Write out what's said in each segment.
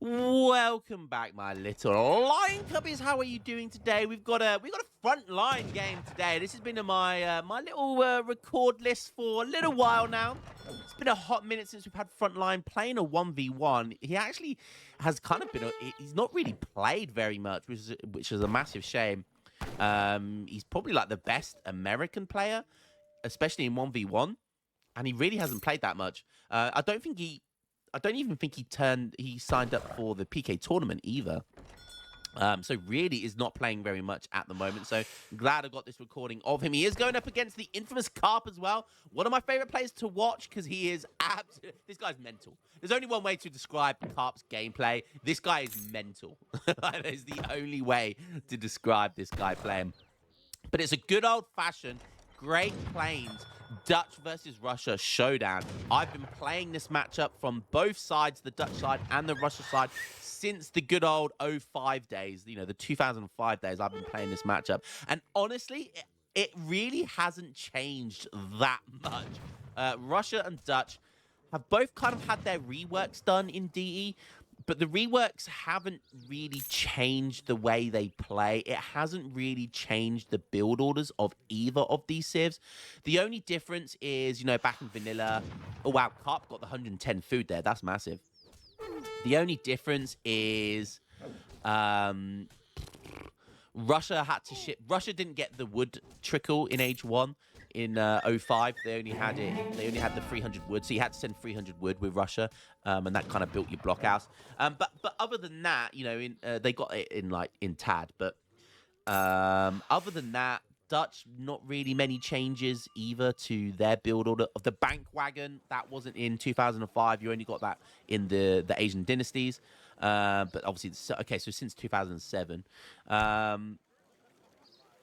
Welcome back, my little lion cubbies. How are you doing today? We've got a front line game today. This has been on my my little record list for a little while now. It's been a hot minute since we've had front line playing a 1v1. He actually has kind of been he's not really played very much, which is a massive shame. He's probably like the best American player, especially in 1v1, and he really hasn't played that much. I don't even think he signed up for the PK tournament either. So really is not playing very much at the moment. So glad I got this recording of him. He is going up against the infamous Carp as well. One of my favorite players to watch because he is this guy's mental. There's only one way to describe Carp's gameplay. This guy is mental. That is the only way to describe this guy playing. But it's a good old-fashioned Great Plains Dutch versus Russia showdown. I've been playing this matchup from both sides, the Dutch side and the Russia side, since the good old 05 days, you know, the 2005 days. I've been playing this matchup. And honestly, it really hasn't changed that much. Russia and Dutch have both kind of had their reworks done in DE, but the reworks haven't really changed the way they play. It hasn't really changed the build orders of either of these civs. The only difference is, you know, back in vanilla... Oh, wow, Carp got the 110 food there. That's massive. The only difference is... Russia had to ship... Russia didn't get the wood trickle in Age 1. In 05, they only had the 300 wood, so you had to send 300 wood with Russia, and that kind of built your blockhouse. But other than that, you know, they got it in TAD. But other than that, Dutch, not really many changes either to their build order. Of the bank wagon, that wasn't in 2005. You only got that in the Asian dynasties. But obviously, okay, so since 2007.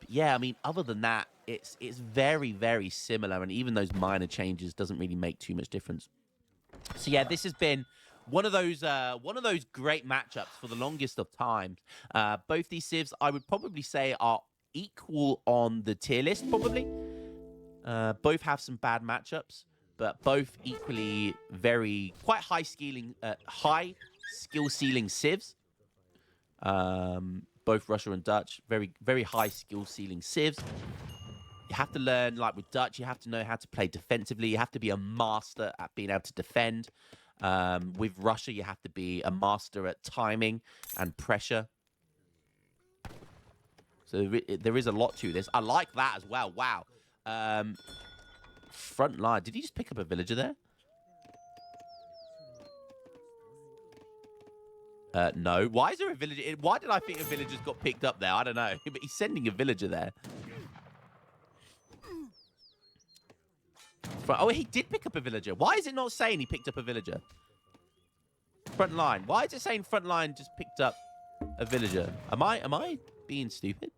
Yeah, I mean, other than that, it's very, very similar, and even those minor changes doesn't really make too much difference. So yeah, this has been one of those great matchups for the longest of times. Both these civs, I would probably say, are equal on the tier list. Probably, both have some bad matchups, but both equally quite high skill ceiling civs. Both Russia and Dutch, very, very high skill ceiling civs. You have to learn, like with Dutch, you have to know how to play defensively. You have to be a master at being able to defend. With Russia, you have to be a master at timing and pressure. So there is a lot to this. I like that as well. Wow. Front line. Did he just pick up a villager there? No. Why is there a villager? Why did I think a villager's got picked up there? I don't know. But he's sending a villager there. Oh, he did pick up a villager. Why is it not saying he picked up a villager? Front line. Why is it saying front line just picked up a villager? Am I being stupid?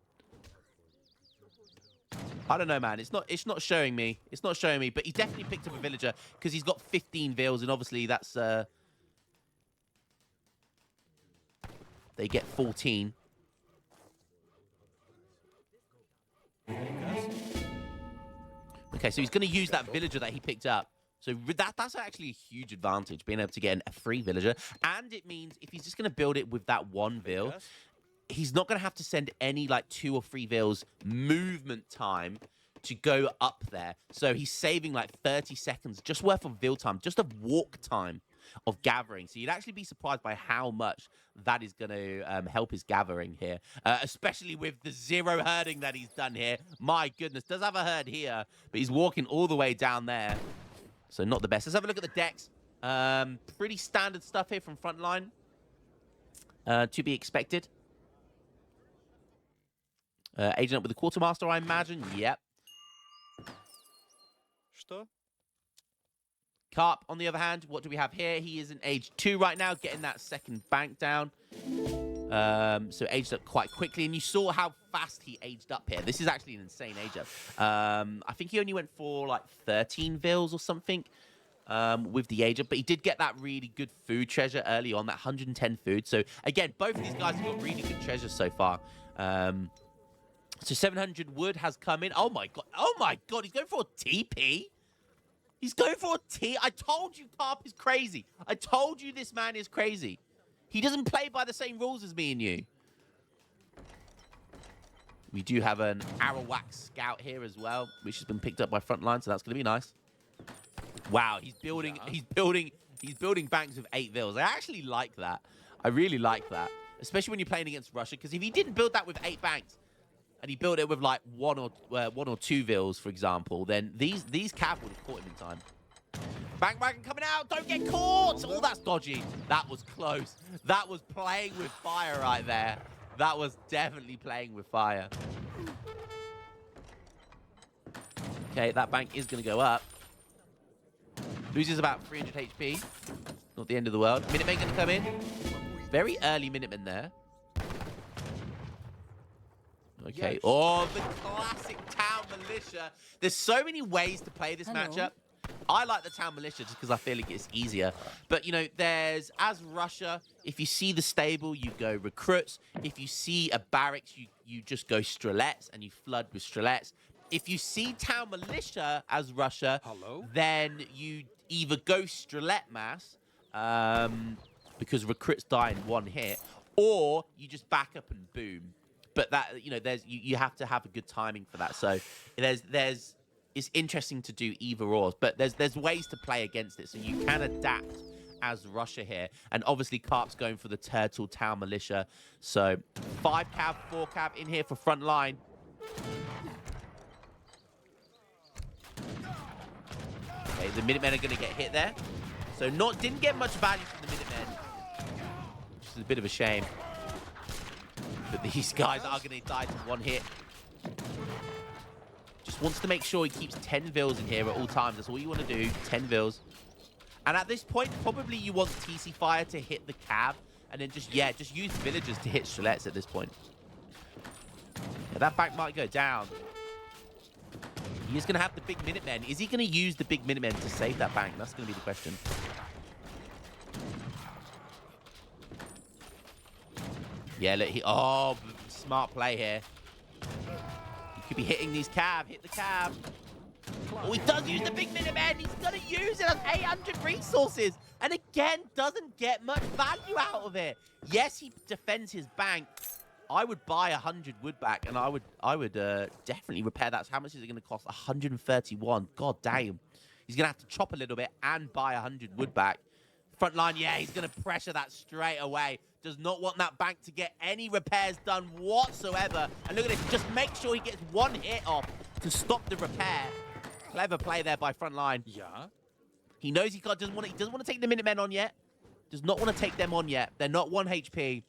I don't know, man. It's not showing me. It's not showing me. But he definitely picked up a villager because he's got 15 vills, and obviously that's they get 14. Okay, so he's going to use that villager that he picked up. So that's actually a huge advantage, being able to get a free villager. And it means if he's just going to build it with that one vill, he's not going to have to send any, like, 2 or 3 vills movement time to go up there. So he's saving, like, 30 seconds just worth of vill time, just of walk time of gathering. So you'd actually be surprised by how much that is going to help his gathering here, especially with the 0 herding that he's done here. My goodness, does have a herd here, but he's walking all the way down there, so not the best. Let's have a look at the decks. Pretty standard stuff here from Frontline, to be expected. Agent up with the Quartermaster, I imagine. Yep. Carp, on the other hand, what do we have here? He is in Age 2 right now, getting that second bank down. So aged up quite quickly, and you saw how fast he aged up here. This is actually an insane age up. I think he only went for like 13 vills or something with the age up, but he did get that really good food treasure early on, that 110 food. So again, both of these guys have got really good treasures so far. So 700 wood has come in. Oh my god! Oh my god! He's going for a TP. He's going for a T. I told you Carp is crazy. I told you this man is crazy. He doesn't play by the same rules as me and you. We do have an Arawak scout here as well, which has been picked up by Frontline, so that's going to be nice. Wow, he's building banks with 8 vills. I actually like that. I really like that, especially when you're playing against Russia, because if he didn't build that with 8 banks and he built it with like one or two vills, for example, then these cav would have caught him in time. Bank wagon coming out, don't get caught! Oh, that's dodgy. That was close. That was playing with fire right there. That was definitely playing with fire. Okay, that bank is going to go up. Loses about 300 HP. Not the end of the world. Minutemen going to come in. Very early Minutemen there. Okay. Oh, the classic Town Militia. There's so many ways to play this matchup. I like the Town Militia just because I feel like it's easier. But, you know, there's, as Russia, if you see the stable, you go recruits. If you see a barracks, you just go strelets and you flood with strelets. If you see Town Militia as Russia, then you either go strelet mass, because recruits die in 1 hit, or you just back up and boom. But that, you know, you have to have a good timing for that. So it's interesting to do either or, but there's ways to play against it, so you can adapt as Russia here. And obviously Carp's going for the Turtle Town Militia. So 5 cav, 4 cav in here for front line. Okay, the Minutemen are going to get hit there. So didn't get much value from the Minutemen, which is a bit of a shame. But these guys are going to die to 1 hit. Just wants to make sure he keeps 10 vills in here at all times. That's all you want to do, 10 vills. And at this point, probably you want TC Fire to hit the cav, and then just use villagers to hit strelets at this point. Yeah, that back might go down. He's going to have the big Minutemen. Is he going to use the big Minutemen to save that bank? That's going to be the question. Yeah, look, oh, smart play here. He could be hitting these cav. Hit the cav. Oh, he does use the big Minutemen. He's going to use it as 800 resources. And again, doesn't get much value out of it. Yes, he defends his bank. I would buy 100 wood back, and I would definitely repair that. So how much is it going to cost? 131. God damn. He's going to have to chop a little bit and buy 100 wood back. Front line, yeah, he's going to pressure that straight away. Does not want that bank to get any repairs done whatsoever. And look at this. Just make sure he gets 1 hit off to stop the repair. Clever play there by front line. Yeah. He knows he doesn't want to take the Minutemen on yet. Does not want to take them on yet. They're not 1 HP.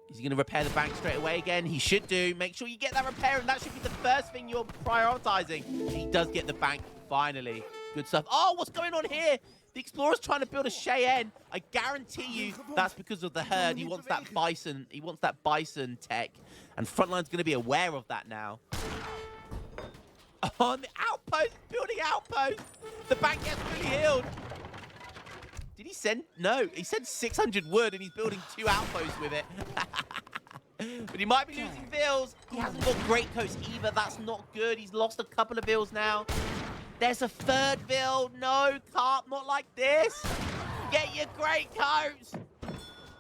Is he going to repair the bank straight away again? He should do. Make sure you get that repair, and that should be the first thing you're prioritizing. He does get the bank, finally. Good stuff. Oh, what's going on here? The Explorer's trying to build a Cheyenne. I guarantee you that's because of the herd. He wants that bison. He wants that bison tech. And Frontline's going to be aware of that now. On the outpost, building outpost. The bank gets fully healed. Did he send? No, he sent 600 wood and he's building 2 outposts with it. But he might be losing vills. He hasn't got great coats either. That's not good. He's lost a couple of vills now. There's a 3rd vill. No, Carp, not like this. Get your great coats.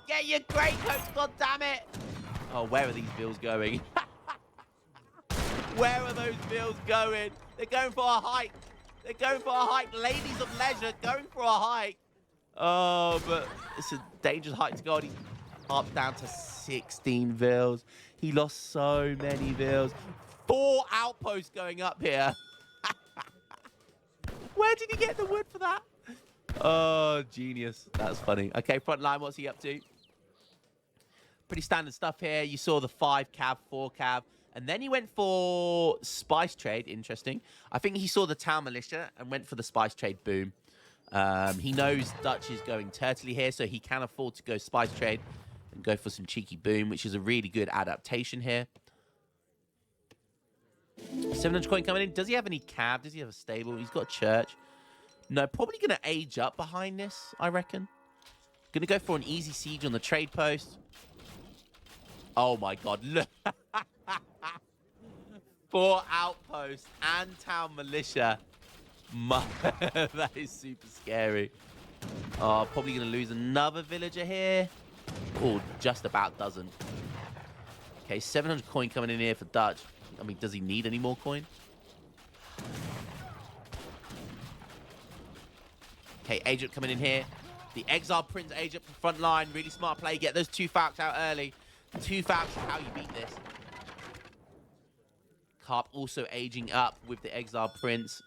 Get your great coats, god damn it. Oh, where are these vills going? Where are those vills going? They're going for a hike. They're going for a hike. Ladies of leisure going for a hike. Oh, but it's a dangerous hike to go on. He's up down to 16 vills. He lost so many vills. 4 outposts going up here. Where did he get the wood for that? Oh, genius. That's funny. Okay, front line, what's he up to? Pretty standard stuff here. You saw the 5 cav, 4 cav. And then he went for spice trade. Interesting. I think he saw the town militia and went for the spice trade. Boom. He knows Dutch is going turtley here, so he can afford to go spice trade and go for some cheeky boom, which is a really good adaptation here. 700 coin coming in. Does he have any cab? Does he have a stable? He's got a church. No, probably going to age up behind this, I reckon. Going to go for an easy siege on the trade post. Oh, my God. Look. 4 outposts and town militia. That is super scary. Oh, probably going to lose another villager here. Oh, just about doesn't. Okay, 700 coin coming in here for Dutch. I mean, does he need any more coin? Okay, agent coming in here. The Exile Prince agent from front line. Really smart play. Get those 2 Falcons out early. 2 Falcons is how you beat this. Carp also aging up with the Exile Prince.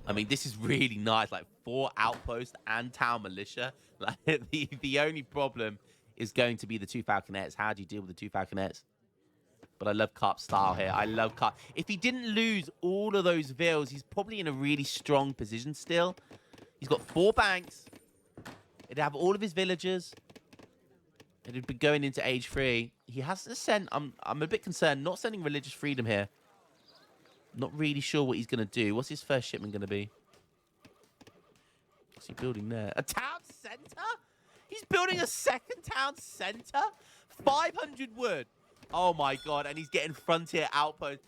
I mean, this is really nice. Like 4 outposts and town militia. Like the only problem is going to be the 2 Falconets. How do you deal with the 2 Falconets? But I love Carp's style here. I love Carp. If he didn't lose all of those vills, he's probably in a really strong position still. He's got 4 banks. He'd have all of his villagers. And he'd be going into age 3. He hasn't sent... I'm a bit concerned. Not sending religious freedom here. Not really sure what he's going to do. What's his first shipment going to be? What's he building there? A town center? He's building a second town center? 500 wood. Oh my god. And he's getting frontier outposts.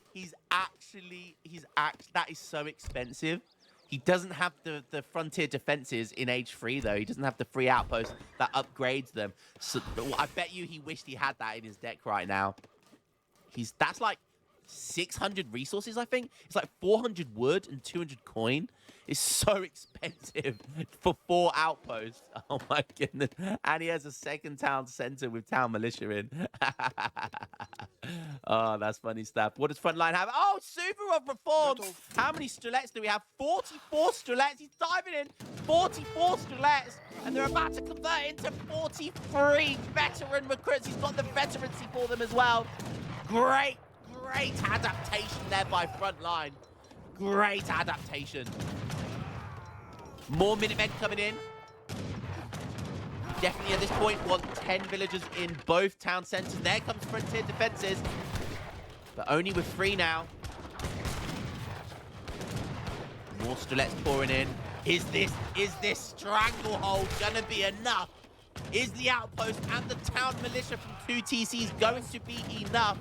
That is so expensive. He doesn't have the frontier defenses in age 3 though. He doesn't have the free outpost that upgrades them. So I bet you he wished he had that in his deck right now. That's like 600 resources, I think. It's like 400 wood and 200 coin. It's so expensive for 4 outposts. Oh my goodness. And he has a second town center with town militia in. Oh, that's funny stuff. What does Frontline have? Oh, Suvorov reforms. How many Strelets do we have? 44 Strelets. He's diving in. 44 Strelets. And they're about to convert into 43 veteran recruits. He's got the veterancy for them as well. Great adaptation there by Frontline. Great adaptation. More Minutemen coming in. Definitely at this point want 10 villagers in both town centers. There comes Frontier Defenses. But only with 3 now. More Strelets pouring in. Is this stranglehold gonna be enough? Is the outpost and the town militia from 2 TCs going to be enough?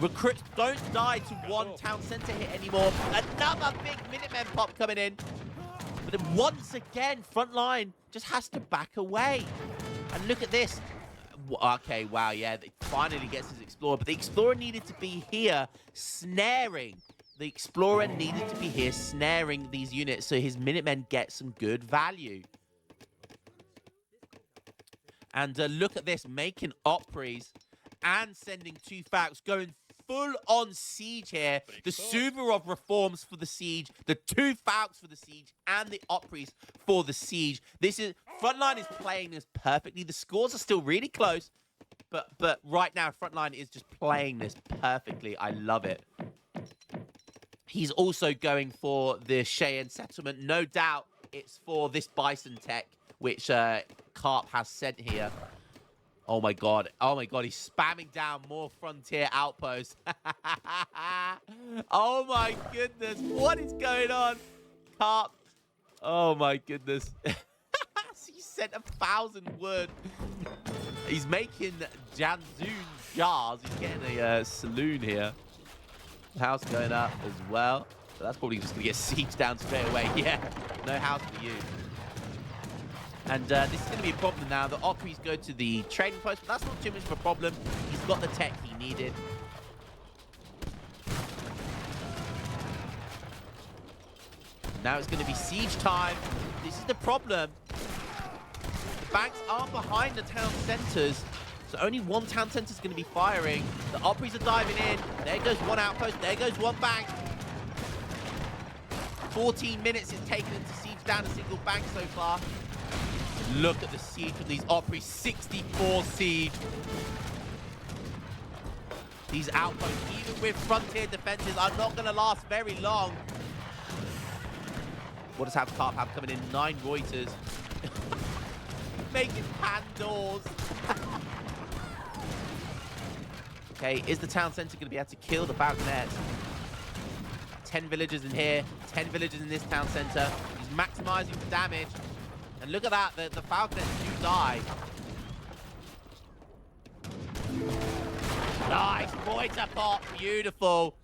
Recruits don't die to 1 town center hit anymore. Another big Minutemen pop coming in. But then once again, Frontline just has to back away. And look at this. Okay, wow, yeah, it finally gets his Explorer. But the Explorer needed to be here snaring. The Explorer needed to be here snaring these units so his Minutemen get some good value. And look at this, making Opries and sending 2 Falcons, going full-on siege here. The Suvorov reforms for the siege, the 2 Falcons for the siege, and the Opries for the siege. Frontline is playing this perfectly. The scores are still really close, but right now, Frontline is just playing this perfectly. I love it. He's also going for the Cheyenne settlement. No doubt it's for this Bison tech, which Carp has sent here. Oh my god. Oh my god. He's spamming down more frontier outposts. Oh my goodness. What is going on? Carp. Oh my goodness. He sent 1,000 wood. He's making Janzoon jars. He's getting a saloon here. House going up as well. So that's probably just going to get sieged down straight away. Yeah. No house for you. And this is going to be a problem now. The Opries go to the trading post, but that's not too much of a problem. He's got the tech he needed. Now it's going to be siege time. This is the problem. The banks are behind the town centers, so only 1 town center is going to be firing. The Opries are diving in. There goes 1 outpost. There goes 1 bank. 14 minutes it's taken to siege down a single bank so far. Look at the siege from these Opries. 64 siege. These outposts, even with frontier defenses, are not going to last very long. What does Carp have coming in? 9 Reuters. Making Pandoors. Okay, is the town center going to be able to kill the Falconets? 10 villagers in here. 10 villagers in this town center. He's maximizing the damage. And look at that, the Falconets do die. Nice, Reuter pop, beautiful.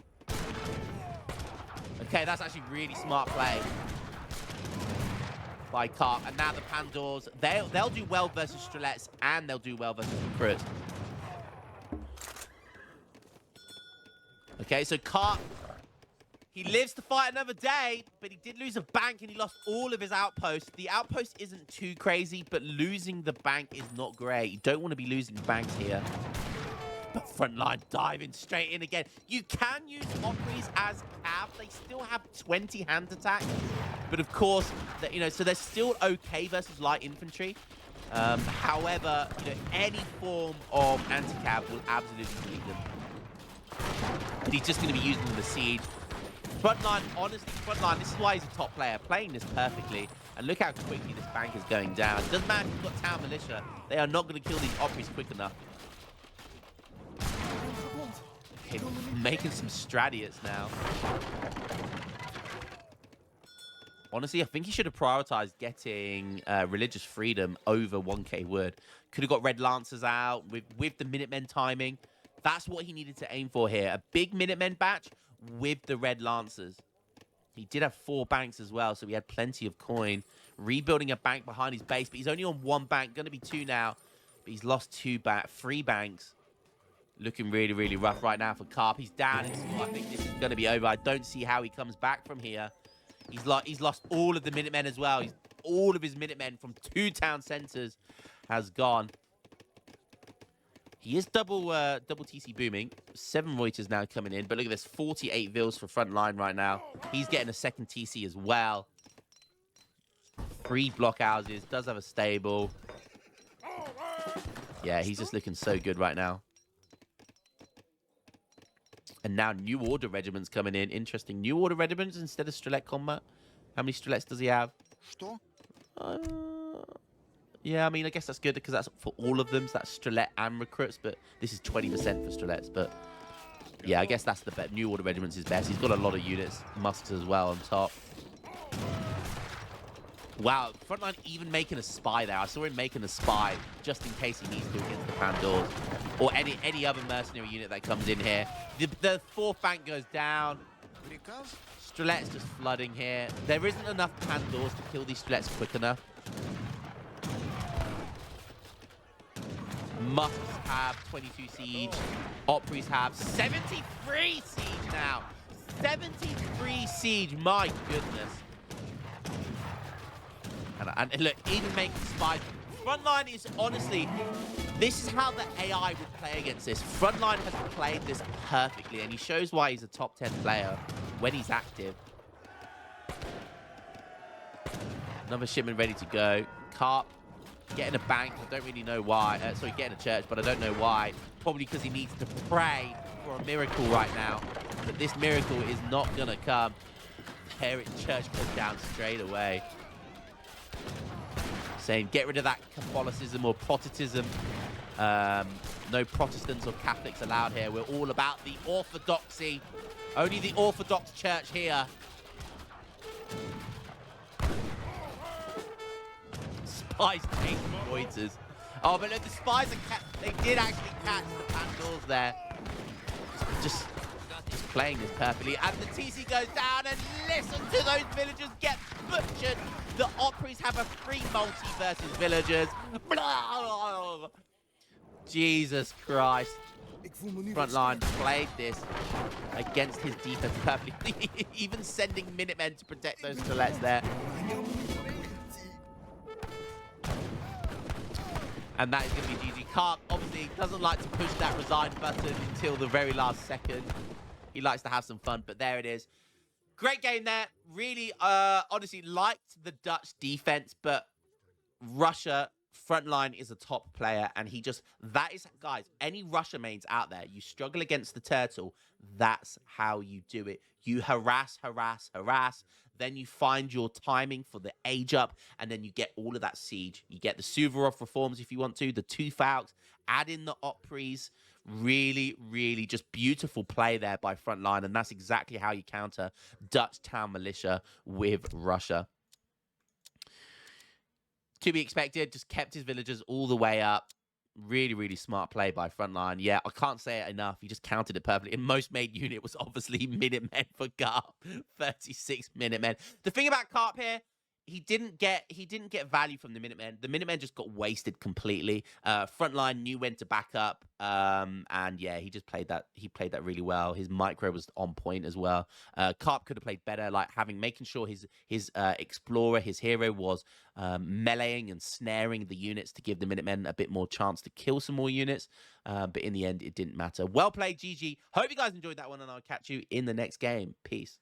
Okay, that's actually really smart play by Karp. And now the Pandors, they'll do well versus Strelets, and they'll do well versus Recruits. Okay, so Karp, he lives to fight another day, but he did lose a bank and he lost all of his outposts. The outpost isn't too crazy, but losing the bank is not great. You don't want to be losing banks here. But Frontline diving straight in again. You can use Opries as cav. They still have 20 hand attacks. But of course, you know, so they're still okay versus light infantry. However, you know, any form of anti-cav will absolutely beat them. But he's just going to be using the siege. Frontline, honestly, Frontline, this is why he's a top player, playing this perfectly. And look how quickly this bank is going down. It doesn't matter if you've got Town Militia. They are not going to kill these Opries quick enough. Okay, making some Stradiates now. Honestly, I think he should have prioritized getting Religious Freedom over 1k wood. Could have got Red Lancers out with the Minutemen timing. That's what he needed to aim for here. A big Minutemen batch with the Red Lancers. He did have 4 banks as well, so he had plenty of coin. Rebuilding a bank behind his base, but he's only on 1 bank. Going to be 2 now, but he's lost 3 banks. Looking really, really rough right now for Karp. He's down. I think this is going to be over. I don't see how he comes back from here. He's lost all of the Minutemen as well. All of his Minutemen from 2 town centers has gone. He is double TC booming. 7 Reuters now coming in. But look at this, 48 Vils for Frontline right now. He's getting a second TC as well. 3 blockhouses. Does have a stable. Yeah, he's just looking so good right now. And now New Order regiments coming in. Interesting. New Order regiments instead of Strelet combat. How many Strelets does he have? Yeah, I mean, I guess that's good because that's for all of them. So that's Strelet and Recruits, but this is 20% for Strelets. But yeah, I guess that's the best. New Order regiments is best. He's got a lot of units. Musks as well on top. Wow, Frontline even making a spy there. I saw him making a spy just in case he needs to against the Pandors. Or any other mercenary unit that comes in here. The 4th bank goes down. Strelet's just flooding here. There isn't enough Pandors to kill these Strelets quick enough. Musks have 22 siege. Opries have 73 siege now. 73 siege, my goodness. And look, even making spies. Frontline is honestly, this is how the AI would play against this. Frontline has played this perfectly, and he shows why he's a top 10 player when he's active. Another shipment ready to go. Karp getting a bank. I don't really know why. Sorry, getting a church, but I don't know why. Probably because he needs to pray for a miracle right now. But this miracle is not going to come. There, church goes down straight away. Saying get rid of that Catholicism or Protestantism. No Protestants or Catholics allowed here. We're all about the orthodoxy. Only the Orthodox Church here. Spies take Reuters. Oh, but look, the spies are they did actually catch the Pandors there. Just playing this perfectly. And the TC goes down, and listen to those villagers get butchered. The Opries have a free multi versus villagers. Blah. Jesus Christ. Frontline played this against his defense perfectly. Even sending Minutemen to protect those Strelets there. And that is going to be GG. Karp obviously doesn't like to push that resign button until the very last second. He likes to have some fun, but there it is. Great game there. Really, honestly, liked the Dutch defense, but Russia Frontline is a top player, and he just, that is, guys, any Russia mains out there, you struggle against the turtle, that's how you do it. You harass, harass, harass, then you find your timing for the age up, and then you get all of that siege. You get the Suvorov reforms if you want to, the two Falks, add in the Opries. Really, really just beautiful play there by Frontline, and that's exactly how you counter Dutch town militia with Russia. To be expected, just kept his villagers all the way up. Really, really smart play by Frontline. Yeah, I can't say it enough. He just counted it perfectly. And most made unit was obviously Minutemen for Carp. 36 Minutemen. The thing about Carp here, he didn't get value from the Minutemen. The Minutemen just got wasted completely. Frontline knew when to back up. And yeah, he just played that. He played that really well. His micro was on point as well. Carp could have played better, like making sure his explorer, his hero was meleeing and snaring the units to give the Minutemen a bit more chance to kill some more units. But in the end, it didn't matter. Well played, GG. Hope you guys enjoyed that one, and I'll catch you in the next game. Peace.